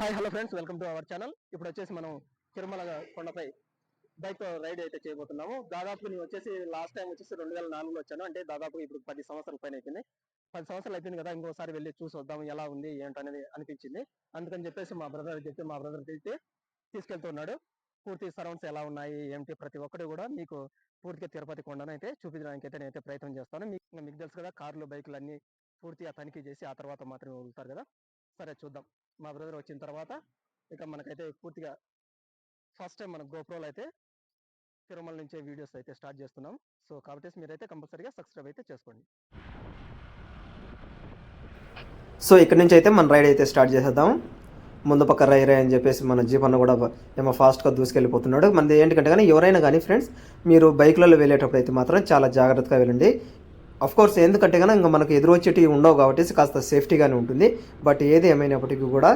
Hi hello friends, welcome to our channel. ఇప్పుడు వచ్చేసి మనం తిరుమల కొండపై బైక్ రైడ్ అయితే చేయబోతున్నాము. దాదాపు నేను వచ్చేసి లాస్ట్ టైం వచ్చేసి 2004లో వచ్చాను. అంటే దాదాపు ఇప్పుడు 10 సంవత్సరాల పైన అయిపోయింది. 10 సంవత్సరాలు అయిపోయింది కదా, ఇంకోసారి వెళ్ళి చూసి వద్దాం ఎలా ఉంది ఏంటనేది అనిపించింది. అందుకని చెప్పేసి మా బ్రదర్ అయితే తీసుకెళ్తున్నాడు. పూర్తి సరౌండ్స్ ఎలా ఉన్నాయి ఏంటి ప్రతి ఒక్కటి కూడా మీకు పూర్తిగా తిరుపతి కొండను అయితే చూపించడానికి అయితే నేనైతే ప్రయత్నం చేస్తాను. మీకు తెలుసు కదా, కార్లు బైకులు అన్ని పూర్తిగా తనిఖీ చేసి ఆ తర్వాత మాత్రమే వదులుతారు కదా. సరే చూద్దాం. మా బ్రదర్ వచ్చిన తర్వాత ఇక మనకైతే పూర్తిగా ఫస్ట్ టైం మన గోప్రోలో అయితే తిరుమల నుంచే వీడియోస్ అయితే స్టార్ట్ చేస్తున్నాం. సో కాబట్టి మీరైతే కంపల్సరీగా సబ్స్క్రైబ్ అయితే చేసుకోండి. సో ఇక్కడ నుంచి అయితే మన రైడ్ అయితే స్టార్ట్ చేసేద్దాం. ముందు పక్క రై అని చెప్పేసి మన జీప్ అన్న కూడా ఏమో ఫాస్ట్గా దూసుకెళ్ళిపోతున్నాడు. మనది ఏంటంటే కానీ ఎవరైనా కానీ ఫ్రెండ్స్, మీరు బైక్లలో వెళ్ళేటప్పుడు అయితే మాత్రం చాలా జాగ్రత్తగా వెళ్ళండి. కోర్స్ ఎందుకంటే కనుక ఇంకా మనకు ఎదురు వచ్చేటివి ఉండవు కాబట్టి కాస్త సేఫ్టీగానే ఉంటుంది. బట్ ఏది ఏమైనప్పటికీ కూడా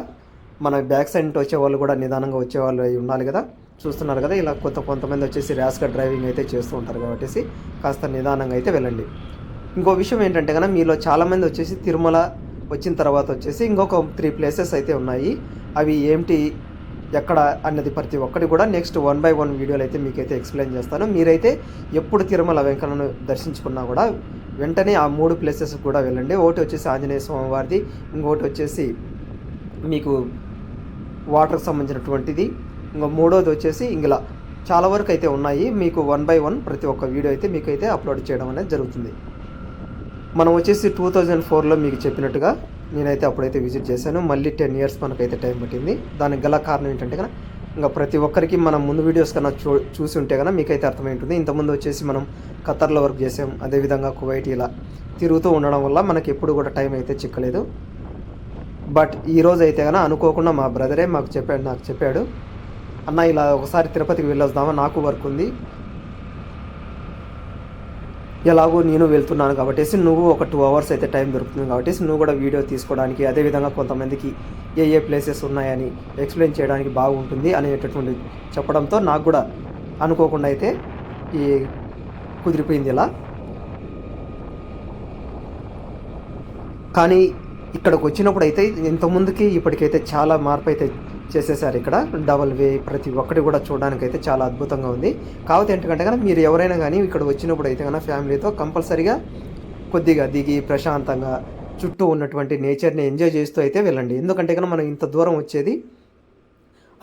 మన బ్యాక్ సైడ్ నుంచి వచ్చే వాళ్ళు కూడా నిదానంగా వచ్చేవాళ్ళు అయి ఉండాలి కదా. చూస్తున్నారు కదా, ఇలా కొంతమంది వచ్చేసి ర్యాష్గా డ్రైవింగ్ అయితే చేస్తూ ఉంటారు కాబట్టి కాస్త నిదానంగా అయితే వెళ్ళండి. ఇంకో విషయం ఏంటంటే కనుక మీలో చాలామంది వచ్చేసి తిరుమల వచ్చిన తర్వాత వచ్చేసి ఇంకొక 3 ప్లేసెస్ అయితే ఉన్నాయి. అవి ఏమిటి ఎక్కడ అన్నది ప్రతి ఒక్కటి కూడా నెక్స్ట్ 1 by 1 వీడియోలు అయితే మీకైతే ఎక్స్ప్లెయిన్ చేస్తాను. మీరైతే ఎప్పుడు తిరుమల వెంకన్నను దర్శించుకున్నా కూడా వెంటనే ఆ 3 ప్లేసెస్ కూడా వెళ్ళండి. ఒకటి వచ్చేసి ఆంజనేయ స్వామి వారిది, ఇంకొకటి వచ్చేసి మీకు వాటర్కి సంబంధించినటువంటిది, ఇంకా మూడోది వచ్చేసి ఇంగిలా చాలా వరకు అయితే ఉన్నాయి. మీకు 1 by 1 ప్రతి ఒక్క వీడియో అయితే మీకైతే అప్లోడ్ చేయడం అనేది జరుగుతుంది. మనం వచ్చేసి 2004లో మీకు చెప్పినట్టుగా నేనైతే అప్పుడైతే విజిట్ చేశాను. మళ్ళీ 10 years మనకైతే టైం పట్టింది. దానికి గల కారణం ఏంటంటే కనుక ఇంకా ప్రతి ఒక్కరికి మనం ముందు వీడియోస్ కన్నా చూసి ఉంటే కనుక మీకైతే అర్థమైంటుంది. ఇంతకుముందు వచ్చేసి మనం ఖతర్లో వర్క్ చేసాం, అదేవిధంగా కువైట్ ఇలా తిరుగుతూ ఉండడం వల్ల మనకి ఎప్పుడు కూడా టైం అయితే చిక్కలేదు. బట్ ఈరోజు అయితే కనుక అనుకోకుండా మా బ్రదరే నాకు చెప్పాడు, అన్న ఇలా ఒకసారి తిరుపతికి వెళ్ళొద్దామా, నాకు వర్క్ ఉంది, ఎలాగో నేను వెళ్తున్నాను కాబట్టి నువ్వు ఒక 2 hours అయితే టైం దొరుకుతుంది కాబట్టి నువ్వు కూడా వీడియో తీసుకోవడానికి, అదేవిధంగా కొంతమందికి ఏ ప్లేసెస్ ఉన్నాయని ఎక్స్ప్లెయిన్ చేయడానికి బాగుంటుంది అనేటటువంటి చెప్పడంతో నాకు కూడా అనుకోకుండా అయితే కుదిరిపోయింది ఇలా. కానీ ఇక్కడికి వచ్చినప్పుడు అయితే ఇంతకుముందుకి ఇప్పటికైతే చాలా మార్పు అయితే చేసేసారు. ఇక్కడ డబల్ వే ప్రతి ఒక్కటి కూడా చూడడానికైతే చాలా అద్భుతంగా ఉంది. కాకపోతే ఏంటంటే కనుక మీరు ఎవరైనా కానీ ఇక్కడ వచ్చినప్పుడు అయితే కనుక ఫ్యామిలీతో కంపల్సరీగా కొద్దిగా దిగి ప్రశాంతంగా చుట్టూ ఉన్నటువంటి నేచర్ని ఎంజాయ్ చేస్తూ అయితే వెళ్ళండి. ఎందుకంటే కనుక మనం ఇంత దూరం వచ్చేది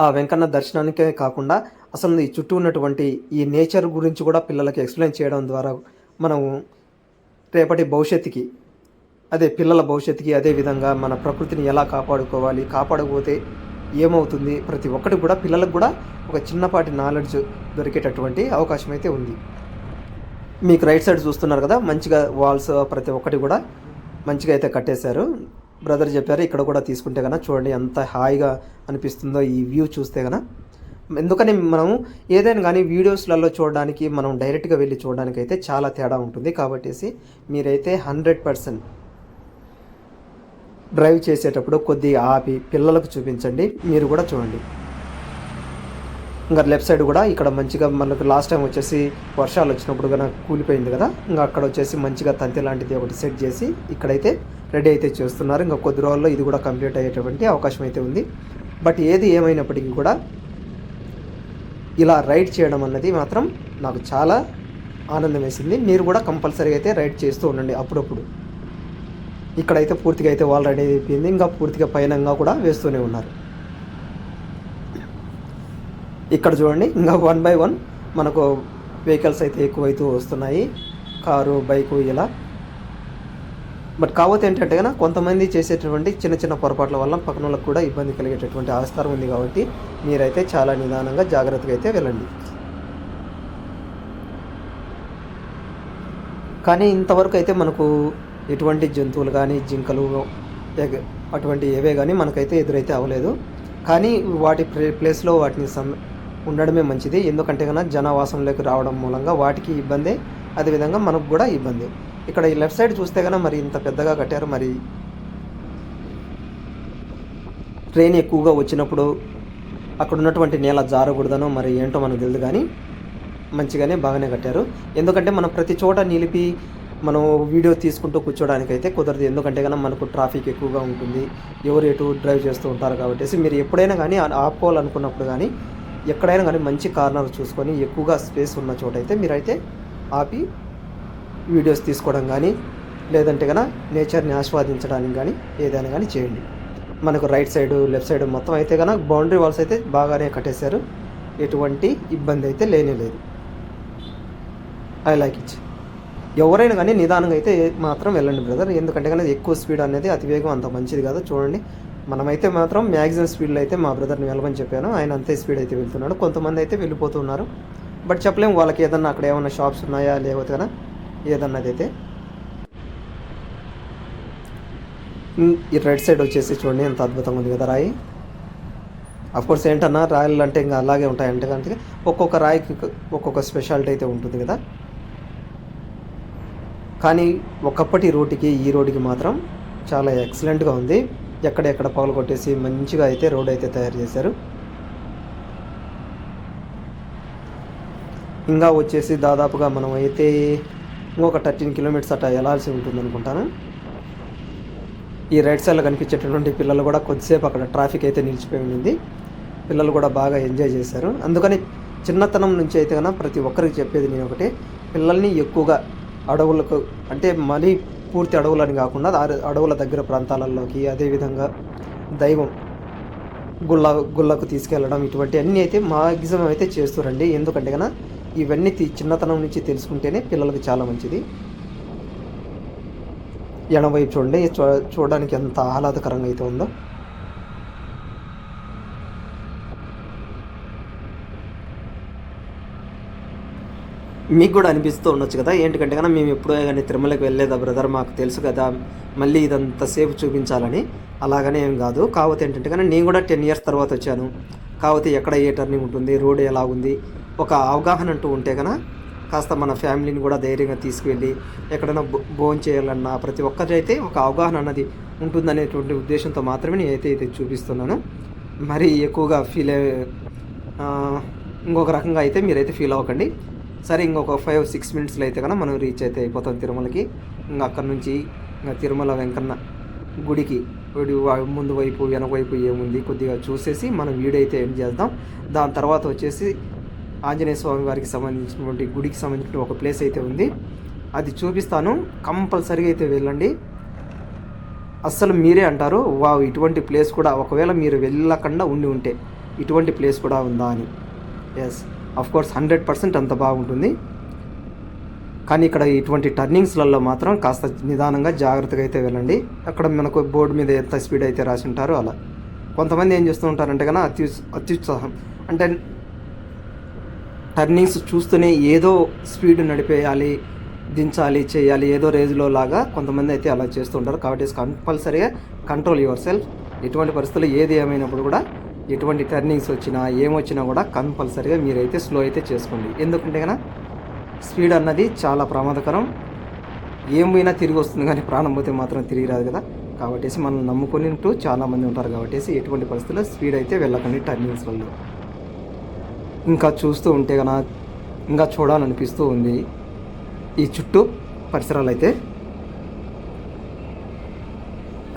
ఆ వెంకన్న దర్శనానికే కాకుండా అసలు ఈ చుట్టూ ఉన్నటువంటి ఈ నేచర్ గురించి కూడా పిల్లలకి ఎక్స్ప్లెయిన్ చేయడం ద్వారా మనం రేపటి భవిష్యత్తుకి, అదే పిల్లల భవిష్యత్తుకి, అదేవిధంగా మన ప్రకృతిని ఎలా కాపాడుకోవాలి, కాపాడకపోతే ఏమవుతుంది, ప్రతి ఒక్కటి కూడా పిల్లలకు కూడా ఒక చిన్నపాటి నాలెడ్జ్ దొరికేటటువంటి అవకాశం అయితే ఉంది. మీకు రైట్ సైడ్ చూస్తున్నారు కదా, మంచిగా వాల్స్ ప్రతి ఒక్కటి కూడా మంచిగా అయితే కట్టేశారు. బ్రదర్ చెప్పారు ఇక్కడ కూడా తీసుకుంటే కనుక చూడండి ఎంత హాయిగా అనిపిస్తుందో ఈ వ్యూ చూస్తే కనుక. ఎందుకని మనం ఏదైనా కానీ వీడియోస్లలో చూడడానికి మనం డైరెక్ట్గా వెళ్ళి చూడడానికి అయితే చాలా తేడా ఉంటుంది. కాబట్టి మీరైతే 100% డ్రైవ్ చేసేటప్పుడు కొద్దిగా ఆపి పిల్లలకు చూపించండి, మీరు కూడా చూడండి. ఇంకా లెఫ్ట్ సైడ్ కూడా ఇక్కడ మంచిగా మనకు లాస్ట్ టైం వచ్చేసి వర్షాలు వచ్చినప్పుడు కనుక కూలిపోయింది కదా, ఇంకా అక్కడ వచ్చేసి మంచిగా తంతి లాంటిది ఒకటి సెట్ చేసి ఇక్కడైతే రెడీ అయితే చేస్తున్నారు. ఇంకా కొద్ది రోజుల్లో ఇది కూడా కంప్లీట్ అయ్యేటువంటి అవకాశం అయితే ఉంది. బట్ ఏది ఏమైనప్పటికీ కూడా ఇలా రైడ్ చేయడం అన్నది మాత్రం నాకు చాలా ఆనందం వేసింది. మీరు కూడా కంపల్సరీగా అయితే రైడ్ చేస్తూ ఉండండి అప్పుడప్పుడు. ఇక్కడైతే పూర్తిగా అయితే వాల్ రెడీ అయిపోయింది, ఇంకా పూర్తిగా పైనంగా కూడా వేస్తూనే ఉన్నారు. ఇక్కడ చూడండి, ఇంకా 1 by 1 మనకు వెహికల్స్ అయితే ఎక్కువైతూ వస్తున్నాయి, కారు బైకు ఇలా. బట్ కాకపోతే ఏంటంటే కనుక కొంతమంది చేసేటటువంటి చిన్న చిన్న పొరపాట్ల వల్ల పక్కన వాళ్ళకు కూడా ఇబ్బంది కలిగేటటువంటి ఆస్కారం ఉంది కాబట్టి మీరైతే చాలా నిదానంగా జాగ్రత్తగా అయితే వెళ్ళండి. కానీ ఇంతవరకు అయితే మనకు ఎటువంటి జంతువులు కానీ జింకలు అటువంటి ఏవే కానీ మనకైతే ఎదురైతే అవ్వలేదు. కానీ వాటి ప్లేస్లో వాటిని ఉండడమే మంచిది. ఎందుకంటే కనుక జనవాసంలోకి రావడం మూలంగా వాటికి ఇబ్బందే, అదేవిధంగా మనకు కూడా ఇబ్బంది. ఇక్కడ ఈ లెఫ్ట్ సైడ్ చూస్తే కనుక మరి ఇంత పెద్దగా కట్టారు. మరి ట్రైన్ ఎక్కువగా వచ్చినప్పుడు అక్కడ ఉన్నటువంటి నేల జారకూడదనో మరి ఏంటో మనకు తెలియదు, కానీ మంచిగానే బాగానే కట్టారు. ఎందుకంటే మనం ప్రతి చోట నిలిపి మనం వీడియో తీసుకుంటూ కూర్చోడానికైతే కుదరదు. ఎందుకంటే కనుక మనకు ట్రాఫిక్ ఎక్కువగా ఉంటుంది, ఎవరు ఎటు డ్రైవ్ చేస్తూ ఉంటారు కాబట్టి మీరు ఎప్పుడైనా కానీ ఆపుకోవాలనుకున్నప్పుడు కానీ ఎక్కడైనా కానీ మంచి కార్నర్ చూసుకొని ఎక్కువగా స్పేస్ ఉన్న చోట అయితే మీరైతే ఆపి వీడియోస్ తీసుకోవడం కానీ లేదంటే కనుక నేచర్ని ఆస్వాదించడానికి కానీ ఏదైనా కానీ చేయండి. మనకు రైట్ సైడు లెఫ్ట్ సైడ్ మొత్తం అయితే కనుక బౌండరీ వాల్స్ అయితే బాగానే కట్టేశారు, ఎటువంటి ఇబ్బంది అయితే లేనే లేదు. I like it. ఎవరైనా కానీ నిదానంగా అయితే మాత్రం వెళ్ళండి బ్రదర్, ఎందుకంటే కానీ ఎక్కువ స్పీడ్ అనేది అతివేగం అంత మంచిది కాదు. చూడండి, మనమైతే మాత్రం మ్యాక్సిమం స్పీడ్లో అయితే మా బ్రదర్ని వెళ్ళమని చెప్పాను, ఆయన అంతే స్పీడ్ అయితే వెళ్తున్నాడు. కొంతమంది అయితే వెళ్ళిపోతున్నారు, బట్ చెప్పలేము వాళ్ళకి ఏదన్నా అక్కడ ఏమన్నా షాప్స్ ఉన్నాయా లేకపోతే కదా ఏదన్నది అయితే. ఈ రైట్ సైడ్ వచ్చేసి చూడండి ఎంత అద్భుతంగా ఉంది కదా రాయి. అఫ్కోర్స్ ఏంటన్నా రాయలు అంటే ఇంకా అలాగే ఉంటాయంటే కనుక ఒక్కొక్క రాయికి ఒక్కొక్క స్పెషాలిటీ అయితే ఉంటుంది కదా. కానీ ఒకప్పటి రోడ్డుకి ఈ రోడ్డుకి మాత్రం చాలా ఎక్సలెంట్గా ఉంది. ఎక్కడెక్కడ పగలు కొట్టేసి మంచిగా అయితే రోడ్ అయితే తయారు చేశారు. ఇంకా వచ్చేసి దాదాపుగా మనం అయితే ఇంకొక 13 కిలోమీటర్స్ అట్లా వెళ్ళాల్సి ఉంటుంది అనుకుంటాను. ఈ రైట్ సైడ్లో కనిపించేటటువంటి పిల్లలు కూడా కొద్దిసేపు అక్కడ ట్రాఫిక్ అయితే నిలిచిపోయి ఉంది, పిల్లలు కూడా బాగా ఎంజాయ్ చేశారు. అందుకని చిన్నతనం నుంచి అయితే కన్నా ప్రతి ఒక్కరికి చెప్పేది నేను ఒకటే, పిల్లల్ని ఎక్కువగా అడవులకు అంటే మరీ పూర్తి అడవులని కాకుండా అడవుల దగ్గర ప్రాంతాలలోకి, అదేవిధంగా దైవం గుళ్ళకు తీసుకెళ్ళడం, ఇటువంటి అన్నీ అయితే మ్యాక్సిమం అయితే చేస్తారండి. ఎందుకంటే కన్నా ఇవన్నీ చిన్నతనం నుంచి తెలుసుకుంటేనే పిల్లలకు చాలా మంచిది. ఎడమవైపు చూడండి, చూడడానికి ఎంత ఆహ్లాదకరంగా అయితే ఉందో. మీకు కూడా అనిపిస్తూ ఉండొచ్చు కదా, ఏంటంటే కన్నా మేము ఎప్పుడో కానీ తిరుమలకి వెళ్ళలేదా బ్రదర్, మాకు తెలుసు కదా మళ్ళీ ఇదంతా సేపు చూపించాలని. అలాగనే ఏం కాదు. కాకపోతే ఏంటంటే కానీ నేను కూడా 10 ఇయర్స్ తర్వాత వచ్చాను. కాకపోతే ఎక్కడ ఏ టర్నింగ్ ఉంటుంది, రోడ్ ఎలా ఉంది, ఒక అవగాహన అంటూ ఉంటే కన్నా కాస్త మన ఫ్యామిలీని కూడా ధైర్యంగా తీసుకువెళ్ళి ఎక్కడైనా భోజనం చేయాలన్నా ప్రతి ఒక్కరైతే ఒక అవగాహన అన్నది ఉంటుందనేటువంటి ఉద్దేశంతో మాత్రమే నేనైతే చూపిస్తున్నాను. మరి ఎక్కువగా ఇంకొక రకంగా అయితే మీరైతే ఫీల్ అవ్వకండి. సరే, ఇంకొక 5-6 మినిట్స్లో అయితే కన్నా మనం రీచ్ అయితే అయిపోతాం తిరుమలకి. ఇంకా అక్కడ నుంచి ఇంకా తిరుమల వెంకన్న గుడికి ముందు వైపు వెనక వైపు ఏముంది కొద్దిగా చూసేసి మనం వీడియో అయితే ఎండ్ చేద్దాం. దాని తర్వాత వచ్చేసి ఆంజనేయ స్వామి వారికి సంబంధించినటువంటి గుడికి సంబంధించిన ఒక ప్లేస్ అయితే ఉంది, అది చూపిస్తాను. కంపల్సరీగా అయితే వెళ్ళండి. అస్సలు మీరే అంటారు వావ్ ఇటువంటి ప్లేస్ కూడా ఒకవేళ మీరు వెళ్ళకుండా ఉంటే ఇటువంటి ప్లేస్ కూడా ఉందా అని. ఎస్, అఫ్కోర్స్ 100% అంత బాగుంటుంది. కానీ ఇక్కడ ఇటువంటి టర్నింగ్స్లలో మాత్రం కాస్త నిదానంగా జాగ్రత్తగా అయితే వెళ్ళండి. అక్కడ మనకు బోర్డు మీద ఎంత స్పీడ్ అయితే రాసి ఉంటారో అలా. కొంతమంది ఏం చేస్తూ ఉంటారంటే కన్నా అత్యుత్సాహం అంటే టర్నింగ్స్ చూస్తూనే ఏదో స్పీడ్ నడిపేయాలి, దించాలి, చేయాలి, ఏదో రేంజ్లో లాగా కొంతమంది అయితే అలా చేస్తూ ఉంటారు. కాబట్టి కంపల్సరీగా కంట్రోల్ యువర్ సెల్ఫ్. ఎటువంటి పరిస్థితుల్లో ఏది ఏమైనప్పుడు కూడా ఎటువంటి టర్నింగ్స్ వచ్చినా ఏమొచ్చినా కూడా కంపల్సరీగా మీరైతే స్లో అయితే చేసుకోండి. ఎందుకంటే కన్నా స్పీడ్ అన్నది చాలా ప్రమాదకరం. ఏం పోయినా తిరిగి వస్తుంది, కానీ ప్రాణం పోతే మాత్రం తిరిగి రాదు కదా. కాబట్టి మనం నమ్ముకునింటూ చాలామంది ఉంటారు. కాబట్టి ఎటువంటి పరిస్థితుల్లో స్పీడ్ అయితే వెళ్ళకండి టర్నింగ్స్లలో. ఇంకా చూస్తూ ఉంటే కన్నా ఇంకా చూడాలనిపిస్తూ ఉంది ఈ చుట్టూ పరిసరాలు అయితే.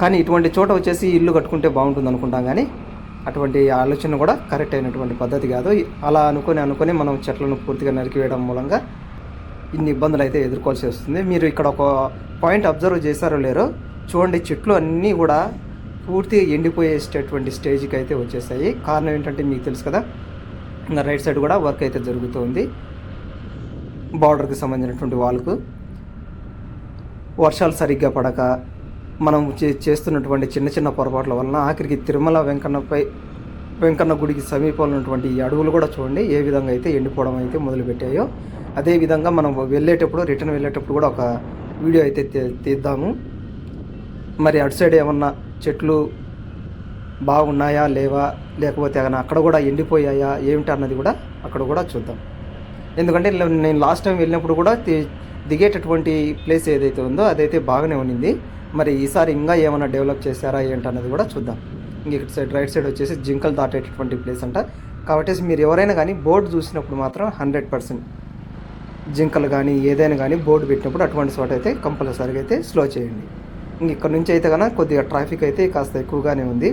కానీ ఇటువంటి చోట వచ్చేసి ఇల్లు కట్టుకుంటే బాగుంటుంది అనుకుంటాం, కానీ అటువంటి ఆలోచన కూడా కరెక్ట్ అయినటువంటి పద్ధతి కాదు. అలా అనుకొని మనం చెట్లను పూర్తిగా నరికివేయడం మూలంగా ఇన్ని ఇబ్బందులు అయితే ఎదుర్కోవాల్సి వస్తుంది. మీరు ఇక్కడ ఒక పాయింట్ అబ్జర్వ్ చేశారో లేరో చూడండి, చెట్లు అన్నీ కూడా పూర్తిగా ఎండిపోయేటటువంటి స్టేజ్కి అయితే వచ్చేసాయి. కారణం ఏంటంటే మీకు తెలుసు కదా, ఇంకా రైట్ సైడ్ కూడా వర్క్ అయితే జరుగుతుంది బార్డర్కి సంబంధించినటువంటి వాళ్ళకు. వర్షాలు సరిగ్గా పడక మనం చేస్తున్నటువంటి చిన్న చిన్న పొరపాట్ల వలన ఆఖరికి తిరుమల వెంకన్న గుడికి సమీపంలో ఉన్నటువంటి ఈ అడవులు కూడా చూడండి ఏ విధంగా అయితే ఎండిపోవడం అయితే మొదలుపెట్టాయో. అదేవిధంగా మనం రిటర్న్ వెళ్ళేటప్పుడు కూడా ఒక వీడియో అయితే తీద్దాము. మరి అటు సైడ్ ఏమన్నా చెట్లు బాగున్నాయా లేవా, లేకపోతే అక్కడ కూడా ఎండిపోయాయా ఏమిటి అన్నది కూడా అక్కడ కూడా చూద్దాం. ఎందుకంటే నేను లాస్ట్ టైం వెళ్ళినప్పుడు కూడా దిగేటటువంటి ప్లేస్ ఏదైతే ఉందో అదైతే బాగానే ఉన్నింది. మరి ఈసారి ఇంకా ఏమైనా డెవలప్ చేశారా ఏంటన్నది కూడా చూద్దాం. ఇంక ఇక్కడ సైడ్ రైట్ సైడ్ వచ్చేసి జింకలు దాటేటటువంటి ప్లేస్ అంట. కాబట్టి మీరు ఎవరైనా కానీ బోర్డు చూసినప్పుడు మాత్రం 100% జింకలు కానీ ఏదైనా కానీ బోర్డు పెట్టినప్పుడు అటువంటి చోట అయితే కంపల్సరీగా అయితే స్లో చేయండి. ఇక్కడ నుంచి అయితే కనుక కొద్దిగా ట్రాఫిక్ అయితే కాస్త ఎక్కువగానే ఉంది.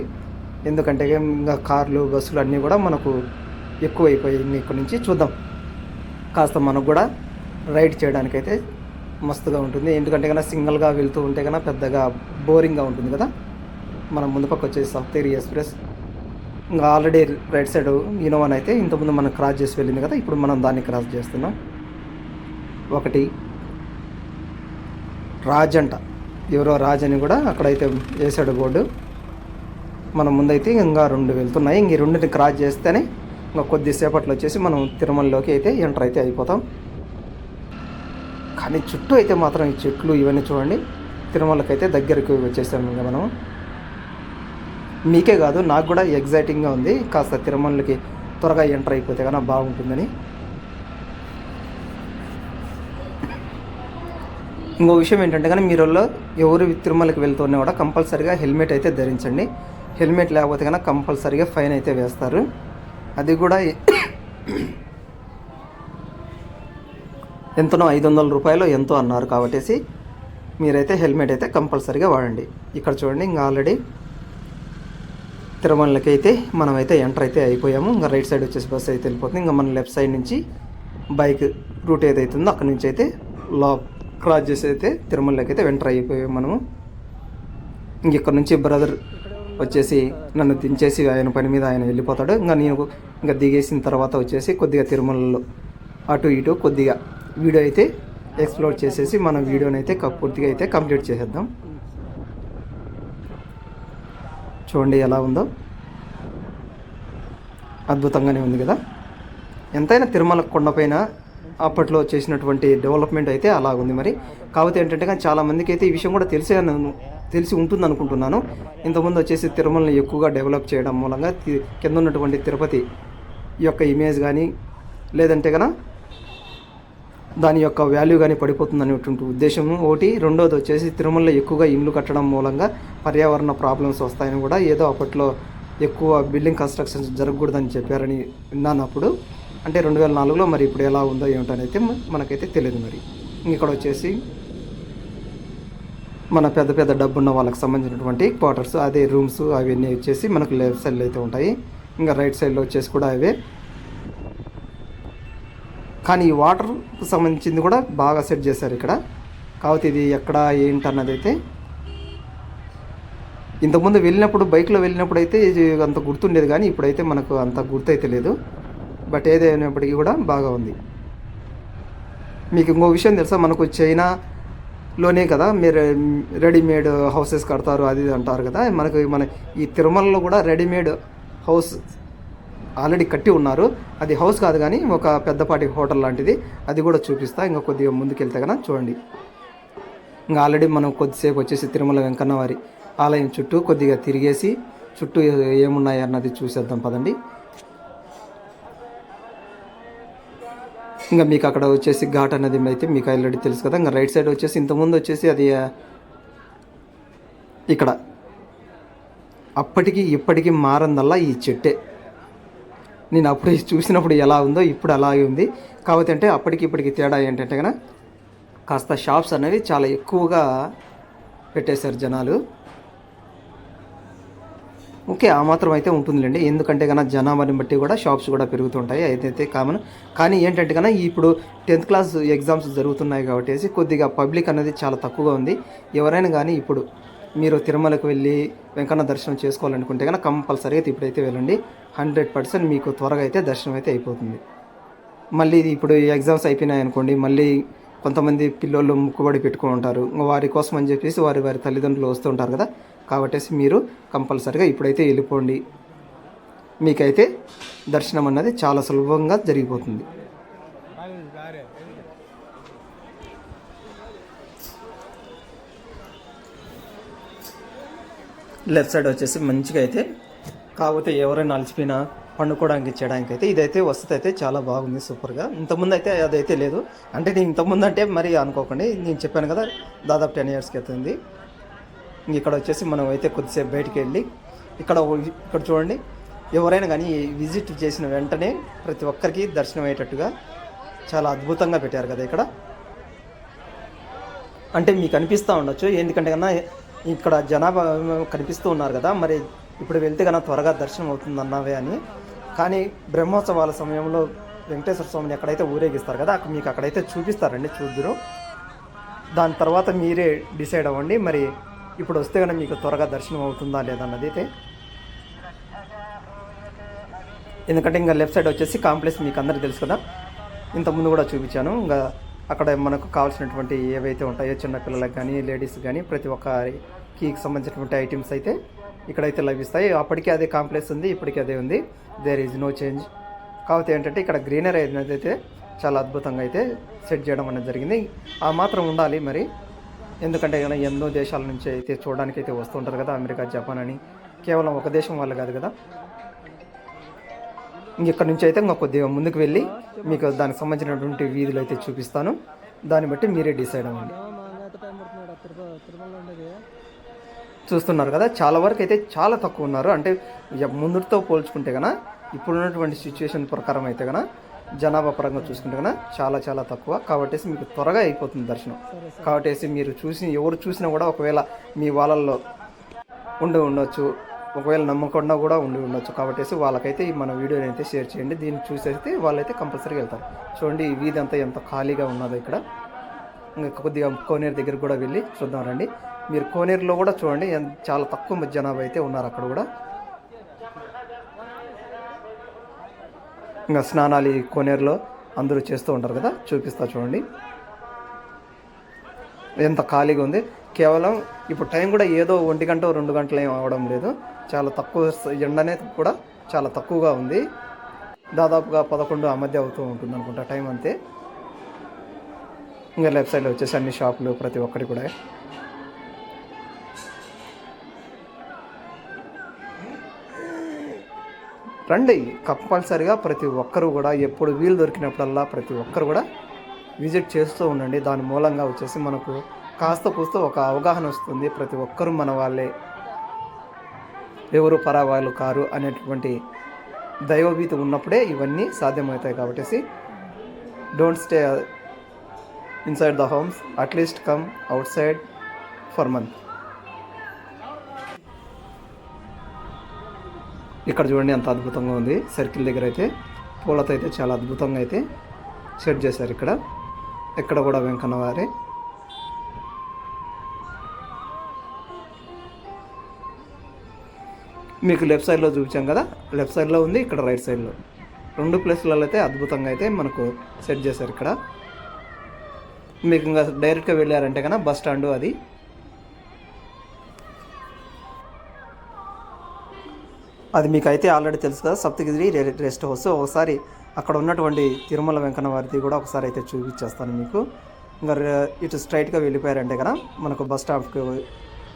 ఎందుకంటే ఇంకా కార్లు బస్సులు అన్నీ కూడా మనకు ఎక్కువైపోయింది. ఇక్కడ నుంచి చూద్దాం, కాస్త మనకు కూడా రైడ్ చేయడానికైతే మస్తుగా ఉంటుంది. ఎందుకంటే కనుక సింగిల్గా వెళ్తూ ఉంటే కనుక పెద్దగా బోరింగ్గా ఉంటుంది కదా. మనం ముందు పక్క వచ్చేసి సప్తగిరి ఎక్స్ప్రెస్ ఇంకా ఆల్రెడీ రైట్ సైడ్ ఇన్నోవాన్ అయితే ఇంతకుముందు మనం క్రాస్ చేసి వెళ్ళింది కదా, ఇప్పుడు మనం దాన్ని క్రాస్ చేస్తున్నాం. ఒకటి రాజ్ అంట, ఎవరో రాజ్ అని కూడా అక్కడైతే వేసాడు బోర్డు. మనం ముందైతే ఇంకా 2 వెళ్తున్నాయి. ఇంక ఈ 2ని క్రాస్ చేస్తేనే ఇంకా కొద్దిసేపట్లో వచ్చేసి మనం తిరుమలలోకి అయితే ఎంటర్ అయితే అయిపోతాం. కానీ చుట్టూ అయితే మాత్రం ఈ చెట్లు ఇవన్నీ చూడండి, తిరుమలకి అయితే దగ్గరికి వచ్చేసాము ఇంకా మనం. మీకే కాదు నాకు కూడా ఎగ్జైటింగ్గా ఉంది, కాస్త తిరుమలకి త్వరగా ఎంటర్ అయిపోతే కన్నా బాగుంటుందని. ఇంకో విషయం ఏంటంటే కానీ మీరు ఎవరు తిరుమలకి వెళ్తున్నా కూడా కంపల్సరీగా హెల్మెట్ అయితే ధరించండి. హెల్మెట్ లేకపోతే కన్నా కంపల్సరీగా ఫైన్ అయితే వేస్తారు. అది కూడా ఎంతనో 500 రూపాయలు ఎంతో అన్నారు కాబట్టి మీరైతే హెల్మెట్ అయితే కంపల్సరీగా వాడండి. ఇక్కడ చూడండి, ఇంకా ఆల్రెడీ తిరుమలకి అయితే మనమైతే ఎంటర్ అయితే అయిపోయాము. ఇంకా రైట్ సైడ్ వచ్చేసి బస్సు అయితే వెళ్ళిపోతుంది. ఇంకా మన లెఫ్ట్ సైడ్ నుంచి బైక్ రూట్ ఏదైతే ఉందో అక్కడ నుంచి అయితే క్రాస్ చేసి అయితే తిరుమలకి అయితే ఎంటర్ అయిపోయాము మనము. ఇంక ఇక్కడ నుంచి బ్రదర్ వచ్చేసి నన్ను దించేసి ఆయన పని మీద ఆయన వెళ్ళిపోతాడు. ఇంకా నేను ఇంకా దిగేసిన తర్వాత వచ్చేసి కొద్దిగా తిరుమలలో అటు ఇటు కొద్దిగా వీడియో అయితే ఎక్స్ప్లోర్ చేసేసి మన వీడియోని అయితే పూర్తిగా అయితే కంప్లీట్ చేసేద్దాం. చూడండి ఎలా ఉందో, అద్భుతంగానే ఉంది కదా. ఎంతైనా తిరుమల కొండపైన అప్పట్లో చేసినటువంటి డెవలప్మెంట్ అయితే అలా ఉంది. మరి కాకపోతే ఏంటంటే కానీ చాలామందికి అయితే ఈ విషయం కూడా తెలిసి ఉంటుంది అనుకుంటున్నాను. ఇంతకుముందు వచ్చేసి తిరుమలని ఎక్కువగా డెవలప్ చేయడం మూలంగా కింద ఉన్నటువంటి తిరుపతి యొక్క ఇమేజ్ కానీ లేదంటే కనుక దాని యొక్క వాల్యూ కానీ పడిపోతుంది అనేటువంటి ఉద్దేశం ఒకటి. రెండోది వచ్చేసి తిరుమలలో ఎక్కువగా ఇండ్లు కట్టడం మూలంగా పర్యావరణ ప్రాబ్లమ్స్ వస్తాయని కూడా ఏదో అప్పట్లో ఎక్కువ బిల్డింగ్ కన్స్ట్రక్షన్స్ జరగకూడదని చెప్పారని విన్నాను అప్పుడు. అంటే 2004లో మరి ఇప్పుడు ఎలా ఉందో ఏమిటనైతే మనకైతే తెలియదు. మరి ఇక్కడ వచ్చేసి మన పెద్ద పెద్ద డబ్బున్న వాళ్ళకి సంబంధించినటువంటి క్వార్టర్స్, అదే రూమ్స్ అవన్నీ వచ్చేసి మనకు లెఫ్ట్ సైడ్లో అయితే ఉంటాయి. ఇంకా రైట్ సైడ్లో వచ్చేసి కూడా అవే. కానీ ఈ వాటర్కి సంబంధించింది కూడా బాగా సెట్ చేశారు ఇక్కడ. కాబట్టి ఇది ఎక్కడ ఏంటన్నది అయితే ఇంతకుముందు వెళ్ళినప్పుడు బైక్లో వెళ్ళినప్పుడు అయితే ఇది అంత గుర్తుండేది, కానీ ఇప్పుడైతే మనకు అంత గుర్తయితే లేదు. బట్ ఏదైనప్పటికీ కూడా బాగా ఉంది. మీకు ఇంకో విషయం తెలుసా, మనకు చైనాలోనే కదా మీరు రెడీమేడ్ హౌసెస్ కడతారు అది అంటారు కదా. మన ఈ తిరుమలలో కూడా రెడీమేడ్ హౌస్ ఆల్రెడీ కట్టి ఉన్నారు. అది హౌస్ కాదు కానీ ఒక పెద్దపాటి హోటల్ లాంటిది. అది కూడా చూపిస్తా ఇంకా కొద్దిగా ముందుకెళ్తే కన్నా చూడండి. ఇంకా ఆల్రెడీ మనం కొద్దిసేపు వచ్చేసి తిరుమల వెంకన్న వారి ఆలయం చుట్టూ కొద్దిగా తిరిగేసి చుట్టూ ఏమున్నాయి అన్నది చూసేద్దాం పదండి. ఇంకా మీకు అక్కడ వచ్చేసి ఘాట్ అనేది అయితే మీకు ఆల్రెడీ తెలుసు కదా. ఇంకా రైట్ సైడ్ వచ్చేసి ఇంతకుముందు వచ్చేసి అది ఇక్కడ అప్పటికి ఇప్పటికీ మారందల్లా ఈ చెట్టే. నేను అప్పుడు చూసినప్పుడు ఎలా ఉందో ఇప్పుడు అలాగే ఉంది. కాకపోతే అంటే అప్పటికి ఇప్పటికి తేడా ఏంటంటే కనుక కాస్త షాప్స్ అనేవి చాలా ఎక్కువగా పెట్టేశారు జనాలు. ఓకే, ఆ మాత్రం అయితే ఉంటుందిలేండి. ఎందుకంటే కన్నా జనాభాని బట్టి కూడా షాప్స్ కూడా పెరుగుతుంటాయి, అయితే కామన్. కానీ ఏంటంటే కన్నా ఇప్పుడు 10th క్లాస్ ఎగ్జామ్స్ జరుగుతున్నాయి కాబట్టి కొద్దిగా పబ్లిక్ అనేది చాలా తక్కువగా ఉంది. ఎవరైనా కానీ ఇప్పుడు మీరు తిరుమలకు వెళ్ళి వెంకన్న దర్శనం చేసుకోవాలనుకుంటే కనుక కంపల్సరీగా ఇప్పుడైతే వెళ్ళండి. 100% మీకు త్వరగా అయితే దర్శనం అయితే అయిపోతుంది. మళ్ళీ ఇప్పుడు ఎగ్జామ్స్ అయిపోయినాయి అనుకోండి, మళ్ళీ కొంతమంది పిల్లోళ్ళు ముక్కుబడి పెట్టుకుని ఉంటారు. వారి కోసం అని చెప్పేసి వారి తల్లిదండ్రులు వస్తూ ఉంటారు కదా. కాబట్టి మీరు కంపల్సరీగా ఇప్పుడైతే వెళ్ళిపోండి. మీకైతే దర్శనం అన్నది చాలా సులభంగా జరిగిపోతుంది. లెఫ్ట్ సైడ్ వచ్చేసి మంచిగా అయితే, కాకపోతే ఎవరైనా అలసిపోయినా పండుకోవడానికి చేయడానికి అయితే ఇదైతే వసతి అయితే చాలా బాగుంది, సూపర్గా. ఇంతకుముందు అయితే అదైతే లేదు. అంటే నేను ఇంతకుముందు అంటే మరి అనుకోకండి, నేను చెప్పాను కదా దాదాపు 10 yearsకి అవుతుంది. ఇక్కడ వచ్చేసి మనం అయితే కొద్దిసేపు బయటికి వెళ్ళి ఇక్కడ చూడండి, ఎవరైనా కానీ విజిట్ చేసిన వెంటనే ప్రతి ఒక్కరికి దర్శనం అయ్యేటట్టుగా చాలా అద్భుతంగా పెట్టారు కదా ఇక్కడ. అంటే మీకు అనిపిస్తూ ఉండొచ్చు, ఎందుకంటే కన్నా ఇక్కడ జనాభా కనిపిస్తూ ఉన్నారు కదా, మరి ఇప్పుడు వెళ్తే కన్నా త్వరగా దర్శనం అవుతుంది అన్నవే అని. కానీ బ్రహ్మోత్సవాల సమయంలో వెంకటేశ్వర స్వామిని ఎక్కడైతే ఊరేగిస్తారు కదా, మీకు అక్కడైతే చూపిస్తారండి, చూద్దురు. దాని తర్వాత మీరే డిసైడ్ అవ్వండి, మరి ఇప్పుడు వస్తే కనుక మీకు త్వరగా దర్శనం అవుతుందా లేదన్నది అయితే. ఎందుకంటే ఇంకా లెఫ్ట్ సైడ్ వచ్చేసి కాంప్లెక్స్ మీకు అందరికీ తెలుసు కదా, ఇంతకుముందు కూడా చూపించాను. ఇంకా అక్కడ మనకు కావాల్సినటువంటి ఏవైతే ఉంటాయో చిన్న పిల్లలకు కానీ లేడీస్ కానీ ప్రతి ఒక్కరికి సంబంధించినటువంటి ఐటమ్స్ అయితే ఇక్కడైతే లభిస్తాయి. అప్పటికే అదే కాంప్లెక్స్ ఉంది, ఇప్పటికీ అదే ఉంది, దేర్ ఈజ్ నో చేంజ్. కాకపోతే ఏంటంటే ఇక్కడ గ్రీనరీ అనేది అయితే చాలా అద్భుతంగా అయితే సెట్ చేయడం అనేది జరిగింది. ఆ మాత్రం ఉండాలి మరి, ఎందుకంటే ఎన్నో దేశాల నుంచి అయితే చూడడానికి అయితే వస్తుంటారు కదా, అమెరికా, జపాన్ అని. కేవలం ఒక దేశం వాళ్ళు కాదు కదా. ఇక్కడ నుంచి అయితే ఇంకా కొద్దిగా ముందుకు వెళ్ళి మీకు దానికి సంబంధించినటువంటి వీధులు అయితే చూపిస్తాను, దాన్ని బట్టి మీరే డిసైడ్ అవ్వండి. చూస్తున్నారు కదా, చాలా వరకు అయితే చాలా తక్కువ ఉన్నారు. అంటే ముందుతో పోల్చుకుంటే కన్నా ఇప్పుడున్నటువంటి సిచ్యువేషన్ ప్రకారం అయితే కన్నా జనాభా పరంగా చూసుకుంటే కన్నా చాలా చాలా తక్కువ. కాబట్టి మీకు త్వరగా అయిపోతుంది దర్శనం. కాబట్టి మీరు ఎవరు చూసినా కూడా ఒకవేళ మీ వాళ్ళల్లో ఉండొచ్చు, ఒకవేళ నమ్మకుండా కూడా ఉండొచ్చు. కాబట్టి వాళ్ళకైతే మన వీడియోని అయితే షేర్ చేయండి, దీన్ని చూసేస్తే వాళ్ళైతే కంపల్సరీగా వెళ్తారు. చూడండి ఈ వీధి అంతా ఎంత ఖాళీగా ఉన్నదో ఇక్కడ. ఇంకా కొద్దిగా కోనేరు దగ్గర కూడా వెళ్ళి చూద్దాం రండి. మీరు కోనేరులో కూడా చూడండి చాలా తక్కువ జనాభా అయితే ఉన్నారు అక్కడ కూడా. ఇంకా స్నానాలు ఈ కోనేరులో అందరూ చేస్తూ ఉంటారు కదా, చూపిస్తా చూడండి ఎంత ఖాళీగా ఉంది. కేవలం ఇప్పుడు టైం కూడా ఏదో 1 గంట 2 గంటలు ఏం అవడం లేదు, చాలా తక్కువ. ఎండనే కూడా చాలా తక్కువగా ఉంది, దాదాపుగా 11 ఆ మధ్య అవుతూ ఉంటుంది అనుకుంటా టైం అంతే. ఇంకా లెఫ్ట్ సైడ్లో వచ్చేసి అన్ని షాపులు ప్రతి ఒక్కటి కూడా. రండి కంపల్సరిగా ప్రతి ఒక్కరు కూడా, ఎప్పుడు వీలు దొరికినప్పుడల్లా ప్రతి ఒక్కరు కూడా విజిట్ చేస్తూ ఉండండి. దాని మూలంగా వచ్చేసి మనకు కాస్త కూస్త ఒక అవగాహన వస్తుంది. ప్రతి ఒక్కరూ మన వాళ్ళే, ఎవరు పరావాళ్ళు కారు అనేటువంటి దైవభీతి ఉన్నప్పుడే ఇవన్నీ సాధ్యమవుతాయి. కాబట్టి don't stay inside the homes, at least come out side for month. ఇక్కడ చూడండి ఎంత అద్భుతంగా ఉంది. సర్కిల్ దగ్గర అయితే పూలతో అయితే చాలా అద్భుతంగా అయితే సెట్ చేశారు. ఇక్కడ కూడా వెంకన్న వారే. మీకు లెఫ్ట్ సైడ్లో చూపించాం కదా, లెఫ్ట్ సైడ్లో ఉంది, ఇక్కడ రైట్ సైడ్లో 2 ప్లేస్లలో అయితే అద్భుతంగా అయితే మనకు సెట్ చేశారు. ఇక్కడ మీకు ఇంకా డైరెక్ట్గా వెళ్ళారంటే కన్నా బస్ స్టాండు అది మీకు అయితే ఆల్రెడీ తెలుసు కదా, సప్తగిరి రెస్ట్ హౌస్. ఒకసారి అక్కడ ఉన్నటువంటి తిరుమల వెంకన్న వారిది కూడా ఒకసారి అయితే చూపించేస్తాను మీకు. ఇంకా ఇటు స్ట్రైట్గా వెళ్ళిపోయారంటే కదా మనకు బస్ స్టాప్కి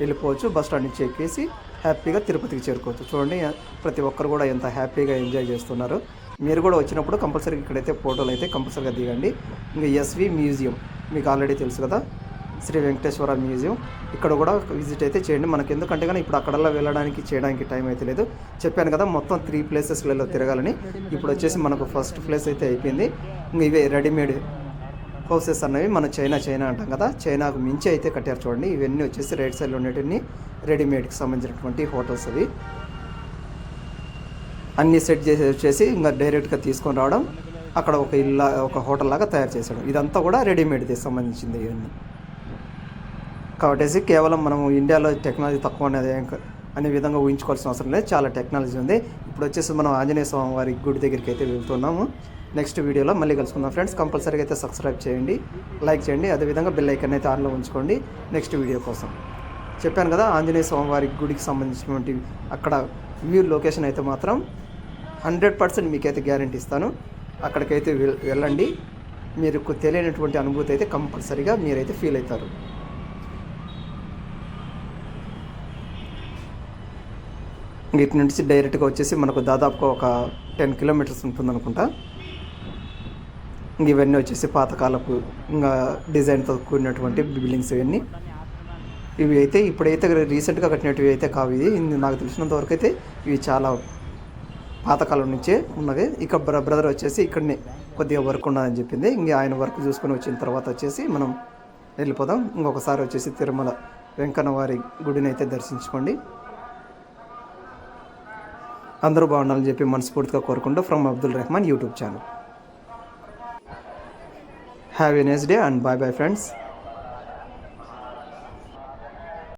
వెళ్ళిపోవచ్చు. బస్ స్టాండ్ నుంచి ఎక్కేసి హ్యాపీగా తిరుపతికి చేరుకోవచ్చు. చూడండి ప్రతి ఒక్కరు కూడా ఎంత హ్యాపీగా ఎంజాయ్ చేస్తున్నారు. మీరు కూడా వచ్చినప్పుడు కంపల్సరీగా ఇక్కడైతే ఫోటోలు అయితే కంపల్సరీగా దిగండి. ఇంకా ఎస్వి మ్యూజియం మీకు ఆల్రెడీ తెలుసు కదా, శ్రీ వెంకటేశ్వర మ్యూజియం, ఇక్కడ కూడా విజిట్ అయితే చేయండి. మనకి ఎందుకంటే కానీ ఇప్పుడు అక్కడల్లా వెళ్ళడానికి చేయడానికి టైం అయితే లేదు. చెప్పాను కదా మొత్తం 3 ప్లేసెస్లలో తిరగాలని. ఇప్పుడు వచ్చేసి మనకు ఫస్ట్ ప్లేస్ అయితే అయిపోయింది. ఇంకా ఇవే రెడీమేడ్ హౌసెస్ అన్నవి మన చైనా అంటాం కదా, చైనాకు మించి అయితే కట్టారు చూడండి. ఇవన్నీ వచ్చేసి రైట్ సైడ్లో ఉండేటివి రెడీమేడ్కి సంబంధించినటువంటి హోటల్స్ అవి. అన్నీ సెట్ చేసి వచ్చేసి ఇంకా డైరెక్ట్గా తీసుకొని రావడం, అక్కడ ఒక హోటల్ లాగా తయారు చేసాడు. ఇదంతా కూడా రెడీమేడ్కి సంబంధించింది ఇవన్నీ. కాబట్టి కేవలం మనం ఇండియాలో టెక్నాలజీ తక్కువ అనేది అనే విధంగా ఊహించుకోవాల్సిన అవసరం లేదు, చాలా టెక్నాలజీ ఉంది. ఇప్పుడు వచ్చేసి మనం ఆంజనేయ స్వామి వారి గుడి దగ్గరికి అయితే వెళ్తున్నాము. నెక్స్ట్ వీడియోలో మళ్ళీ కలుసుకుందాం ఫ్రెండ్స్. కంపల్సరీగా అయితే సబ్స్క్రైబ్ చేయండి, లైక్ చేయండి, అదేవిధంగా బెల్ ఐకాన్ అయితే ఆన్లో ఉంచుకోండి నెక్స్ట్ వీడియో కోసం. చెప్పాను కదా ఆంజనేయ స్వామి వారి గుడికి సంబంధించినటువంటి అక్కడ వ్యూ లొకేషన్ అయితే మాత్రం 100% మీకైతే గ్యారెంటీ ఇస్తాను. అక్కడికైతే వెళ్ళండి, మీరు తెలియనటువంటి అనుభూతి అయితే కంపల్సరీగా మీరైతే ఫీల్ అవుతారు. ఇటు నుంచి డైరెక్ట్గా వచ్చేసి మనకు దాదాపుగా ఒక 10 కిలోమీటర్స్ ఉంటుంది అనుకుంటా. ఇవన్నీ వచ్చేసి పాతకాలపు ఇంకా డిజైన్తో కూడినటువంటి బిల్డింగ్స్ ఇవి అయితే ఇప్పుడైతే రీసెంట్గా కట్టినవి అయితే కావు. ఇది నాకు తెలిసినంత వరకు అయితే ఇవి చాలా పాతకాలం నుంచే ఉన్నవి. ఇక బ్రదర్ వచ్చేసి ఇక్కడనే కొద్దిగా వర్క్ ఉన్నదని చెప్పింది. ఇంక ఆయన వర్క్ చూసుకొని వచ్చిన తర్వాత వచ్చేసి మనం వెళ్ళిపోదాం. ఇంకొకసారి వచ్చేసి తిరుమల వెంకన్న వారి గుడిని అయితే దర్శించుకోండి. అందరూ బాగుండాలని చెప్పి మనస్ఫూర్తిగా కోరుకుంటూ from Abdul Rahman YouTube channel. Have a nice day and bye bye friends.